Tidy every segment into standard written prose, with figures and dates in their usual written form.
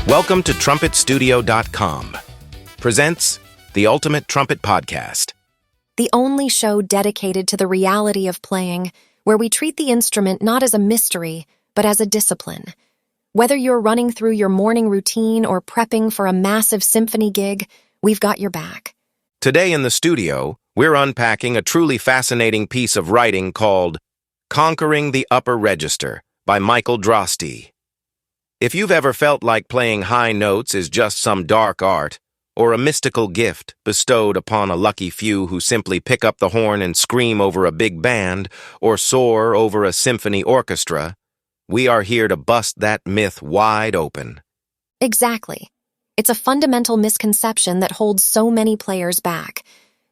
Welcome to TrumpetStudio.com. Presents the Ultimate Trumpet Podcast. The only show dedicated to the reality of playing, where we treat the instrument not as a mystery, but as a discipline. Whether you're running through your morning routine or prepping for a massive symphony gig, we've got your back. Today in the studio, we're unpacking a truly fascinating piece of writing called Conquering the Upper Register by Michael Drosty. If you've ever felt like playing high notes is just some dark art, or a mystical gift bestowed upon a lucky few who simply pick up the horn and scream over a big band, or soar over a symphony orchestra, we are here to bust that myth wide open. Exactly. It's a fundamental misconception that holds so many players back.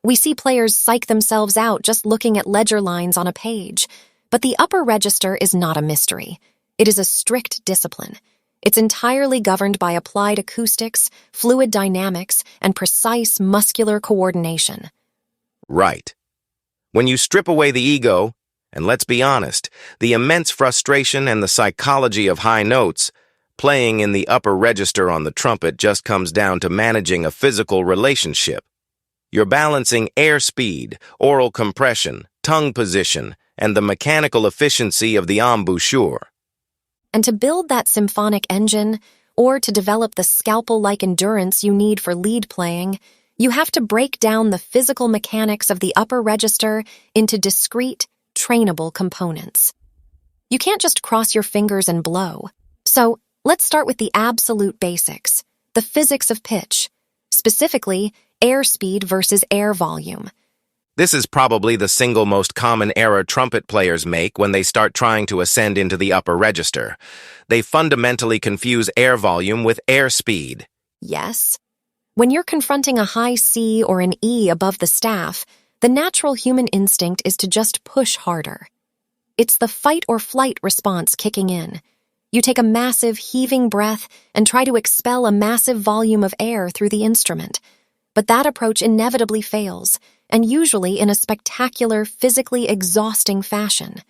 We see players psych themselves out just looking at ledger lines on a page, but the upper register is not a mystery. It is a strict discipline. It's entirely governed by applied acoustics, fluid dynamics, and precise muscular coordination. Right. When you strip away the ego, and let's be honest, the immense frustration and the psychology of high notes, playing in the upper register on the trumpet just comes down to managing a physical relationship. You're balancing airspeed, oral compression, tongue position, and the mechanical efficiency of the embouchure. And to build that symphonic engine, or to develop the scalpel-like endurance you need for lead playing, you have to break down the physical mechanics of the upper register into discrete, trainable components. You can't just cross your fingers and blow. So, let's start with the absolute basics, the physics of pitch, specifically airspeed versus air volume. This is probably the single most common error trumpet players make when they start trying to ascend into the upper register. They fundamentally confuse air volume with airspeed. Yes. When you're confronting a high C or an E above the staff, the natural human instinct is to just push harder. It's the fight or flight response kicking in. You take a massive heaving breath and try to expel a massive volume of air through the instrument. But that approach inevitably fails, and usually in a spectacular, physically exhausting fashion.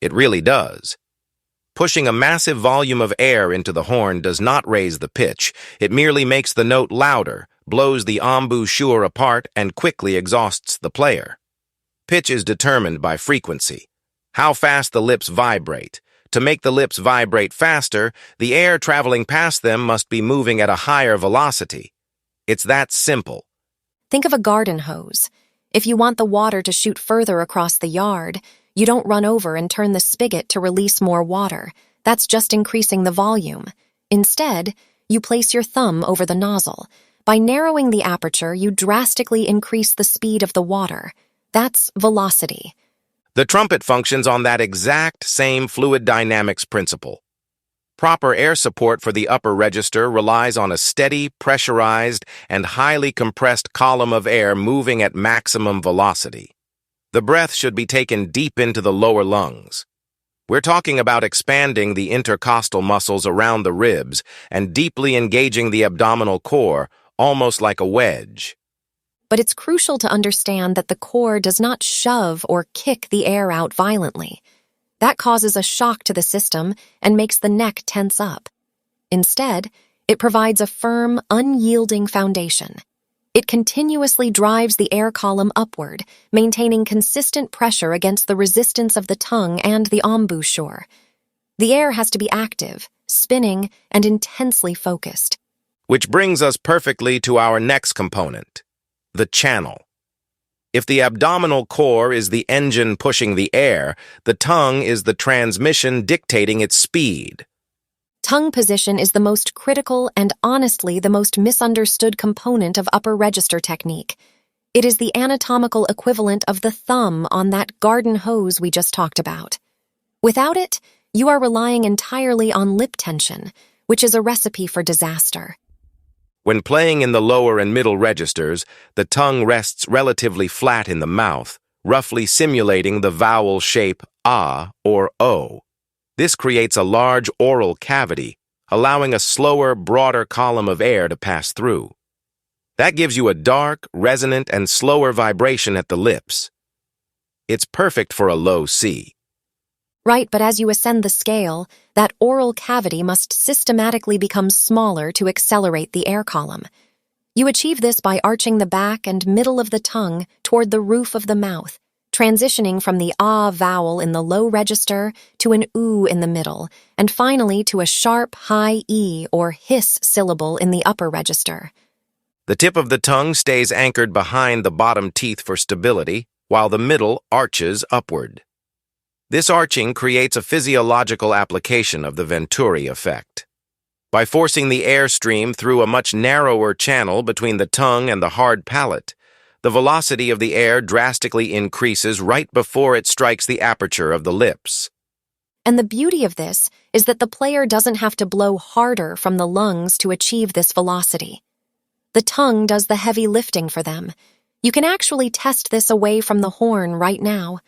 It really does. Pushing a massive volume of air into the horn does not raise the pitch. It merely makes the note louder, blows the embouchure apart, and quickly exhausts the player. Pitch is determined by frequency. How fast the lips vibrate. To make the lips vibrate faster, the air traveling past them must be moving at a higher velocity. It's that simple. Think of a garden hose. If you want the water to shoot further across the yard, you don't run over and turn the spigot to release more water. That's just increasing the volume. Instead, you place your thumb over the nozzle. By narrowing the aperture, you drastically increase the speed of the water. That's velocity. The trumpet functions on that exact same fluid dynamics principle. Proper air support for the upper register relies on a steady, pressurized, and highly compressed column of air moving at maximum velocity. The breath should be taken deep into the lower lungs. We're talking about expanding the intercostal muscles around the ribs and deeply engaging the abdominal core, almost like a wedge. But it's crucial to understand that the core does not shove or kick the air out violently. That causes a shock to the system and makes the neck tense up. Instead, it provides a firm, unyielding foundation. It continuously drives the air column upward, maintaining consistent pressure against the resistance of the tongue and the embouchure. The air has to be active, spinning, and intensely focused. Which brings us perfectly to our next component, the channel. If the abdominal core is the engine pushing the air, the tongue is the transmission dictating its speed. Tongue position is the most critical and honestly the most misunderstood component of upper register technique. It is the anatomical equivalent of the thumb on that garden hose we just talked about. Without it, you are relying entirely on lip tension, which is a recipe for disaster. When playing in the lower and middle registers, the tongue rests relatively flat in the mouth, roughly simulating the vowel shape ah or o. This creates a large oral cavity, allowing a slower, broader column of air to pass through. That gives you a dark, resonant, and slower vibration at the lips. It's perfect for a low C. Right, but as you ascend the scale, that oral cavity must systematically become smaller to accelerate the air column. You achieve this by arching the back and middle of the tongue toward the roof of the mouth, transitioning from the ah vowel in the low register to an oo in the middle, and finally to a sharp high e or hiss syllable in the upper register. The tip of the tongue stays anchored behind the bottom teeth for stability, while the middle arches upward. This arching creates a physiological application of the Venturi effect. By forcing the air stream through a much narrower channel between the tongue and the hard palate, the velocity of the air drastically increases right before it strikes the aperture of the lips. And the beauty of this is that the player doesn't have to blow harder from the lungs to achieve this velocity. The tongue does the heavy lifting for them. You can actually test this away from the horn right now.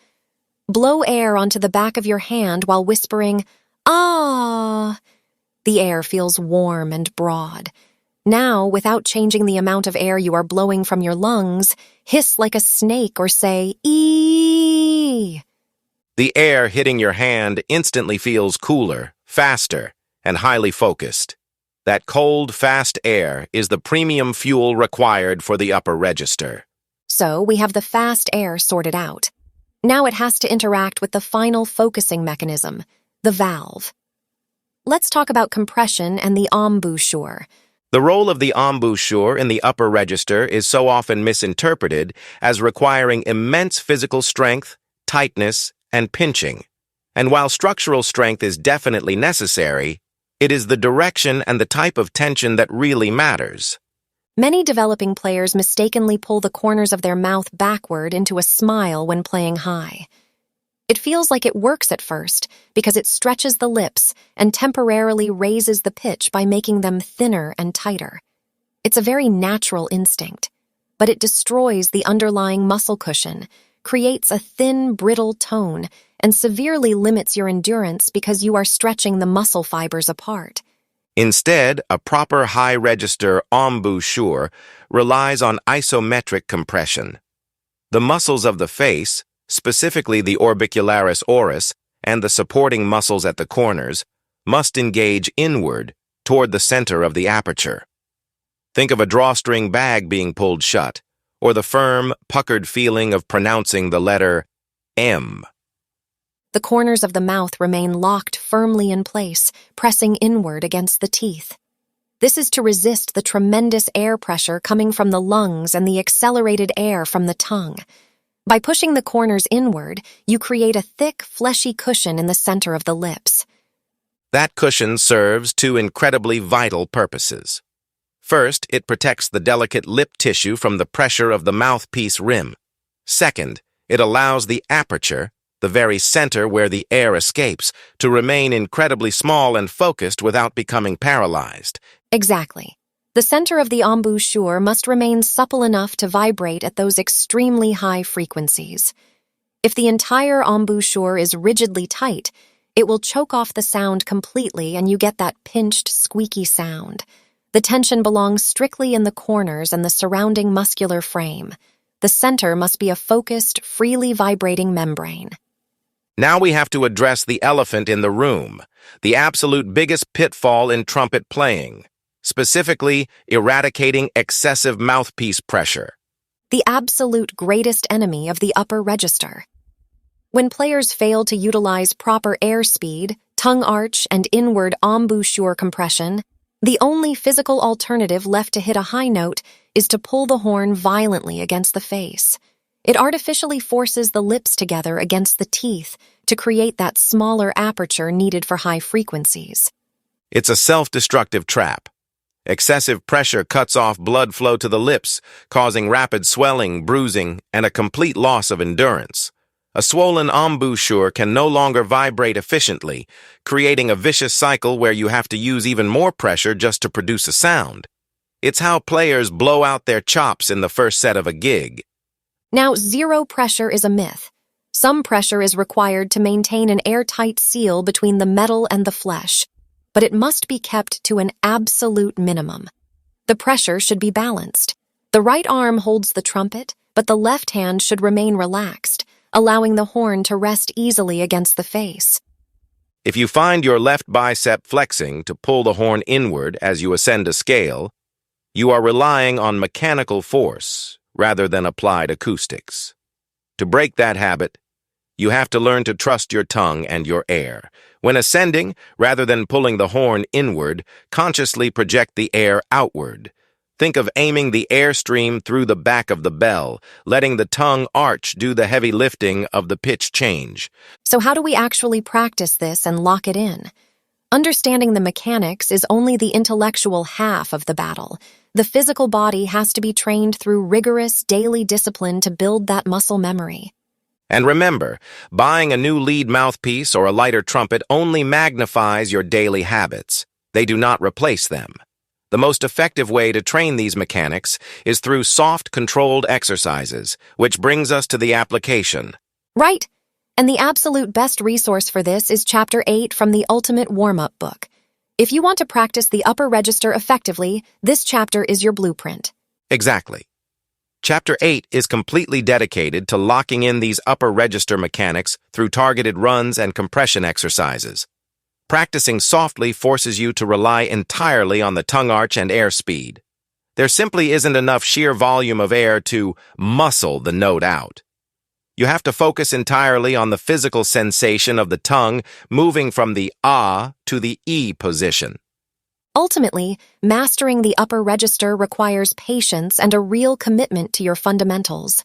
Blow air onto the back of your hand while whispering, "Ah." The air feels warm and broad. Now, without changing the amount of air you are blowing from your lungs, hiss like a snake or say, "Ee." The air hitting your hand instantly feels cooler, faster, and highly focused. That cold, fast air is the premium fuel required for the upper register. So we have the fast air sorted out. Now it has to interact with the final focusing mechanism, the valve. Let's talk about compression and the embouchure. The role of the embouchure in the upper register is so often misinterpreted as requiring immense physical strength, tightness, and pinching. And while structural strength is definitely necessary, it is the direction and the type of tension that really matters. Many developing players mistakenly pull the corners of their mouth backward into a smile when playing high. It feels like it works at first because it stretches the lips and temporarily raises the pitch by making them thinner and tighter. It's a very natural instinct, but it destroys the underlying muscle cushion, creates a thin, brittle tone, and severely limits your endurance because you are stretching the muscle fibers apart. Instead, a proper high-register embouchure relies on isometric compression. The muscles of the face, specifically the orbicularis oris and the supporting muscles at the corners, must engage inward toward the center of the aperture. Think of a drawstring bag being pulled shut, or the firm, puckered feeling of pronouncing the letter M. The corners of the mouth remain locked firmly in place, pressing inward against the teeth. This is to resist the tremendous air pressure coming from the lungs and the accelerated air from the tongue. By pushing the corners inward, you create a thick, fleshy cushion in the center of the lips. That cushion serves two incredibly vital purposes. First, it protects the delicate lip tissue from the pressure of the mouthpiece rim. Second, it allows the aperture, the very center where the air escapes, to remain incredibly small and focused without becoming paralyzed. Exactly. The center of the embouchure must remain supple enough to vibrate at those extremely high frequencies. If the entire embouchure is rigidly tight, it will choke off the sound completely and you get that pinched, squeaky sound. The tension belongs strictly in the corners and the surrounding muscular frame. The center must be a focused, freely vibrating membrane. Now we have to address the elephant in the room, the absolute biggest pitfall in trumpet playing, specifically eradicating excessive mouthpiece pressure. The absolute greatest enemy of the upper register. When players fail to utilize proper airspeed, tongue arch, and inward embouchure compression, the only physical alternative left to hit a high note is to pull the horn violently against the face. It artificially forces the lips together against the teeth to create that smaller aperture needed for high frequencies. It's a self-destructive trap. Excessive pressure cuts off blood flow to the lips, causing rapid swelling, bruising, and a complete loss of endurance. A swollen embouchure can no longer vibrate efficiently, creating a vicious cycle where you have to use even more pressure just to produce a sound. It's how players blow out their chops in the first set of a gig. Now, zero pressure is a myth. Some pressure is required to maintain an airtight seal between the metal and the flesh, but it must be kept to an absolute minimum. The pressure should be balanced. The right arm holds the trumpet, but the left hand should remain relaxed, allowing the horn to rest easily against the face. If you find your left bicep flexing to pull the horn inward as you ascend a scale, you are relying on mechanical force rather than applied acoustics. To break that habit, you have to learn to trust your tongue and your air. When ascending, rather than pulling the horn inward, consciously project the air outward. Think of aiming the airstream through the back of the bell, letting the tongue arch do the heavy lifting of the pitch change. So how do we actually practice this and lock it in? Understanding the mechanics is only the intellectual half of the battle. The physical body has to be trained through rigorous daily discipline to build that muscle memory. And remember, buying a new lead mouthpiece or a lighter trumpet only magnifies your daily habits. They do not replace them. The most effective way to train these mechanics is through soft, controlled exercises, which brings us to the application. Right. And the absolute best resource for this is Chapter 8 from the Ultimate Warm-Up book. If you want to practice the upper register effectively, this chapter is your blueprint. Exactly. Chapter 8 is completely dedicated to locking in these upper register mechanics through targeted runs and compression exercises. Practicing softly forces you to rely entirely on the tongue arch and airspeed. There simply isn't enough sheer volume of air to muscle the note out. You have to focus entirely on the physical sensation of the tongue moving from the ah to the e position. Ultimately, mastering the upper register requires patience and a real commitment to your fundamentals.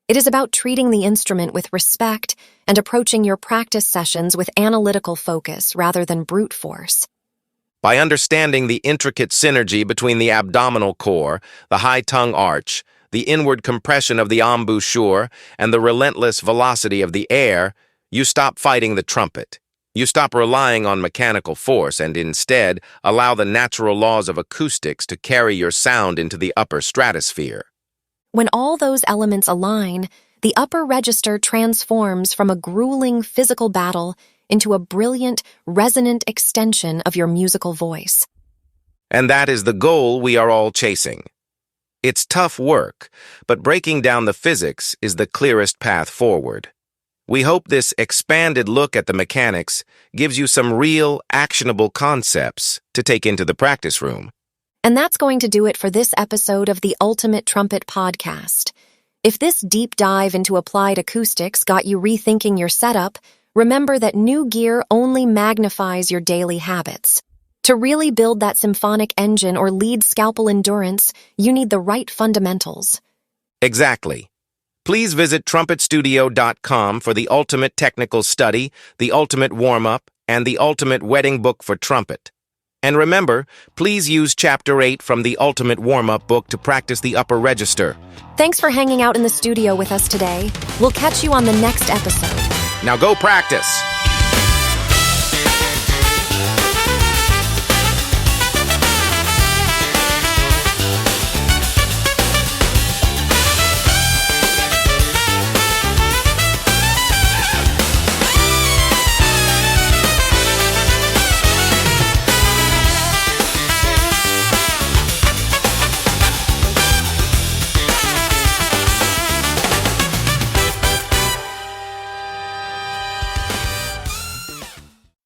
It is about treating the instrument with respect and approaching your practice sessions with analytical focus rather than brute force. By understanding the intricate synergy between the abdominal core, the high tongue arch, the inward compression of the embouchure, and the relentless velocity of the air, you stop fighting the trumpet. You stop relying on mechanical force and instead allow the natural laws of acoustics to carry your sound into the upper stratosphere. When all those elements align, the upper register transforms from a grueling physical battle into a brilliant, resonant extension of your musical voice. And that is the goal we are all chasing. It's tough work, but breaking down the physics is the clearest path forward. We hope this expanded look at the mechanics gives you some real, actionable concepts to take into the practice room. And that's going to do it for this episode of the Ultimate Trumpet Podcast. If this deep dive into applied acoustics got you rethinking your setup, remember that new gear only magnifies your daily habits. To really build that symphonic engine or lead scalpel endurance, you need the right fundamentals. Exactly. Please visit trumpetstudio.com for the ultimate technical study, the ultimate warm-up, and the ultimate wedding book for trumpet. And remember, please use Chapter 8 from the Ultimate Warm-Up book to practice the upper register. Thanks for hanging out in the studio with us today. We'll catch you on the next episode. Now go practice!